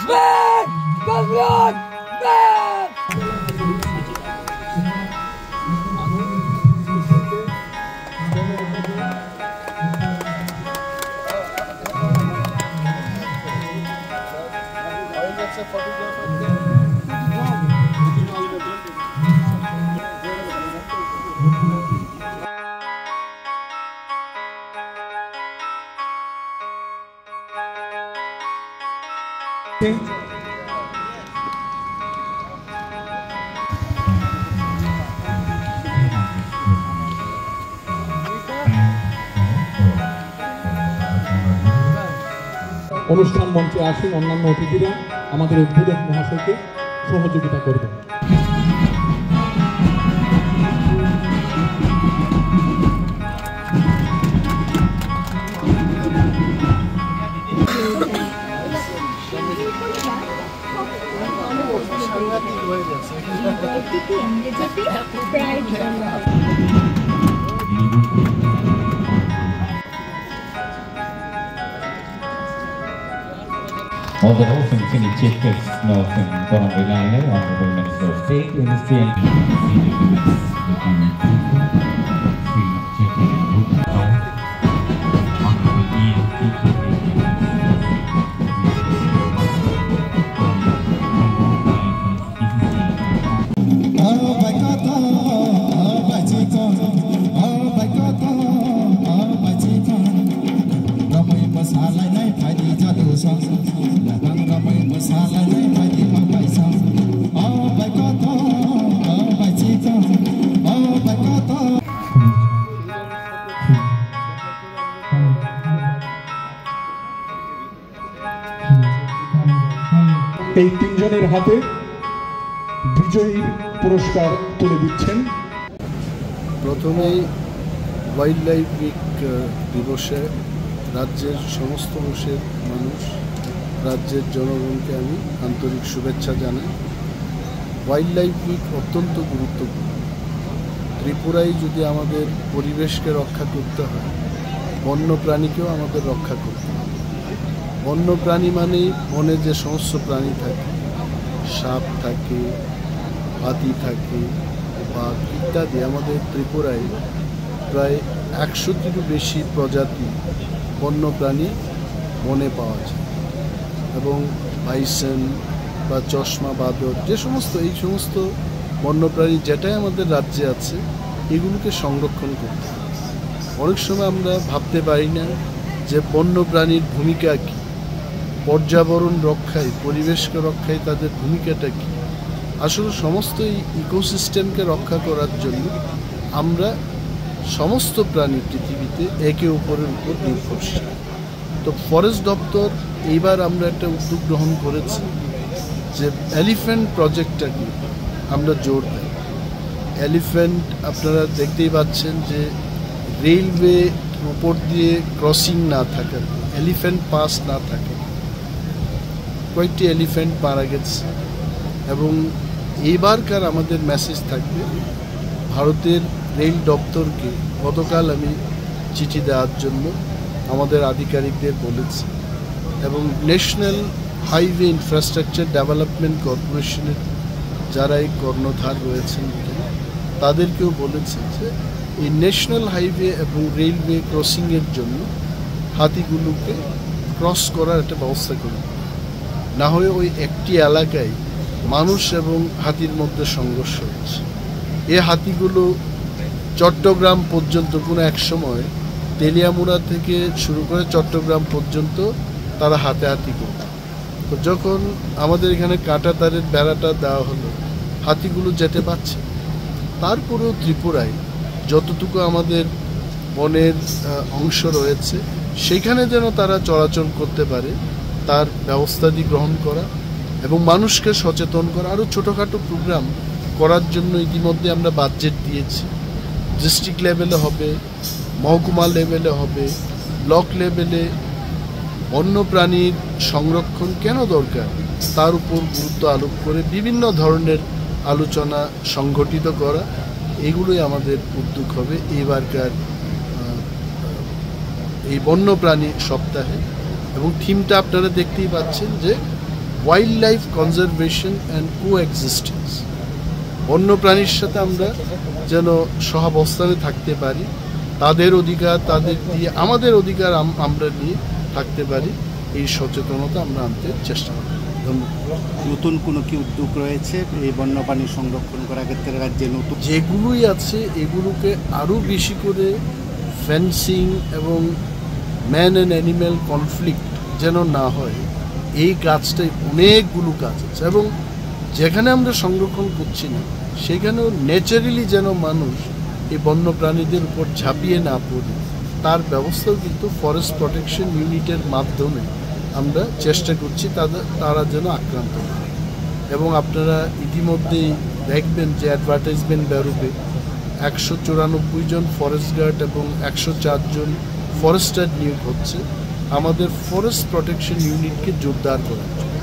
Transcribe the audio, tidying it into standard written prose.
Man! Champion! Man! অনুষ্ঠান মঞ্চে আসেন অন্যান্য অতিথিরা আমাদের উদ্বোধক মহাশয়কে সহযোগিতা করবেন। All the Honorable Chief Guest Northern Foreign Reliance, Honorable Minister of State, Industry and এই তিনজনের হাতে বিজয়ীর পুরস্কার তুলে দিচ্ছেন। প্রথমেই ওয়াইল্ড লাইফ উইক দিবসে রাজ্যের সমস্ত অংশের মানুষ, রাজ্যের জনগণকে আমি আন্তরিক শুভেচ্ছা জানাই। ওয়াইল্ড লাইফ উইক অত্যন্ত গুরুত্বপূর্ণ। ত্রিপুরায় যদি আমাদের পরিবেশকে রক্ষা করতে হয়, বন্য প্রাণীকেও আমাদের রক্ষা করতে হয়। বন্য প্রাণী মানেই বনে যে সমস্ত প্রাণী থাকে, সাপ থাকে, হাতি থাকে, বাঘ ইত্যাদি। আমাদের ত্রিপুরায় প্রায় 100টিরও বেশি প্রজাতি বন্য প্রাণী বনে পাওয়া যায় এবং বাইসন বা চশমা বাদর যে সমস্ত এই সমস্ত বন্যপ্রাণী যেটাই আমাদের রাজ্যে আছে এগুলোকে সংরক্ষণ করতে হবে। অনেক সময় আমরা ভাবতে পারি না যে বন্যপ্রাণীর ভূমিকা কী, পর্যাবরণ রক্ষায়, পরিবেশকে রক্ষায় তাদের ভূমিকাটা কী। আসলে সমস্ত এই ইকোসিস্টেমকে রক্ষা করার জন্য আমরা সমস্ত প্রাণী পৃথিবীতে একে অপরের উপর নির্ভরশীল। তো ফরেস্ট দপ্তর এইবার আমরা একটা উদ্যোগ গ্রহণ করেছি যে এলিফ্যান্ট প্রজেক্টটাকে আমরা জোর দেব। এলিফ্যান্ট আপনারা দেখতেই পাচ্ছেন যে রেলওয়ে উপর দিয়ে ক্রসিং না থাকা, এলিফ্যান্ট পাস না থাকে, কয়েকটি এলিফ্যান্ট মারা গেছে। এবং এইবারকার আমাদের মেসেজ থাকবে ভারতের রেল দপ্তরকে। গতকাল আমি চিঠি দেওয়ার জন্য আমাদের আধিকারিকদের বলেছি এবং ন্যাশনাল হাইওয়ে ইনফ্রাস্ট্রাকচার ডেভেলপমেন্ট কর্পোরেশনের যারা এই কর্ণধার রয়েছেন তাদেরকেও বলেছে যে এই ন্যাশনাল হাইওয়ে এবং রেলওয়ে ক্রসিংয়ের জন্য হাতিগুলোকে ক্রস করার একটা ব্যবস্থা করবে। না হয়ে ওই একটি এলাকায় মানুষ এবং হাতির মধ্যে সংঘর্ষ হচ্ছে। এই হাতিগুলো চট্টগ্রাম পর্যন্ত কোনো এক সময় তেলিয়ামুড়া থেকে শুরু করে চট্টগ্রাম পর্যন্ত তারা হাতাহাতি করত। তো যখন আমাদের এখানে কাঁটা তারের বেড়াটা দেওয়া হলো, হাতিগুলো যেতে পারছে। তারপরেও ত্রিপুরায় যতটুকু আমাদের বনের অংশ রয়েছে সেখানে যেন তারা চলাচল করতে পারে তার ব্যবস্থাটি গ্রহণ করা এবং মানুষকে সচেতন করা। আরও ছোটোখাটো প্রোগ্রাম করার জন্য ইতিমধ্যে আমরা বাজেট দিয়েছি। ডিস্ট্রিক্ট লেভেলে হবে, মহকুমা লেভেলে হবে, ব্লক লেভেলে বন্যপ্রাণীর সংরক্ষণ কেন দরকার তার উপর গুরুত্ব আরোপ করে বিভিন্ন ধরনের আলোচনা সংগঠিত করা, এগুলোই আমাদের উদ্যোগ হবে এইবারকার এই বন্যপ্রাণী সপ্তাহে। এবং থিমটা আপনারা দেখতেই পাচ্ছেন যে wild life conservation and coexistence. বন্য প্রাণীর সাথে আমরা যেন সহাবস্থানে থাকতে পারি, তাদের অধিকার তাদের দিয়ে আমাদের অধিকার আমরা নিয়ে থাকতে পারি, এই সচেতনতা আমরা আনতে চেষ্টা করি। ধন্যবাদ। নতুন কোনো কি উদ্যোগ রয়েছে এই বন্যপ্রাণী সংরক্ষণ করার ক্ষেত্রে রাজ্যে? নতুন যেগুলোই আছে এগুলোকে আরও বেশি করে ফেন্সিং এবং ম্যান অ্যান্ড অ্যানিম্যাল কনফ্লিক্ট যেন না হয়, এই কাজটাই অনেকগুলো কাজ আছে। এবং যেখানে আমরা সংরক্ষণ করছি না সেখানেও ন্যাচারালি যেন মানুষ এই বন্য প্রাণীদের উপর ঝাঁপিয়ে না পড়ে, তার ব্যবস্থাও কিন্তু ফরেস্ট প্রোটেকশন ইউনিটের মাধ্যমে আমরা চেষ্টা করছি তারা যেন আক্রান্ত হয়। এবং আপনারা ইতিমধ্যেই দেখবেন যে অ্যাডভার্টাইজমেন্ট বেরোবে, 194 জন ফরেস্ট গার্ড এবং 104 জন ফরেস্টার নিয়োগ হচ্ছে আমাদের ফরেস্ট প্রোটেকশন ইউনিটকে জোরদার করার জন্য।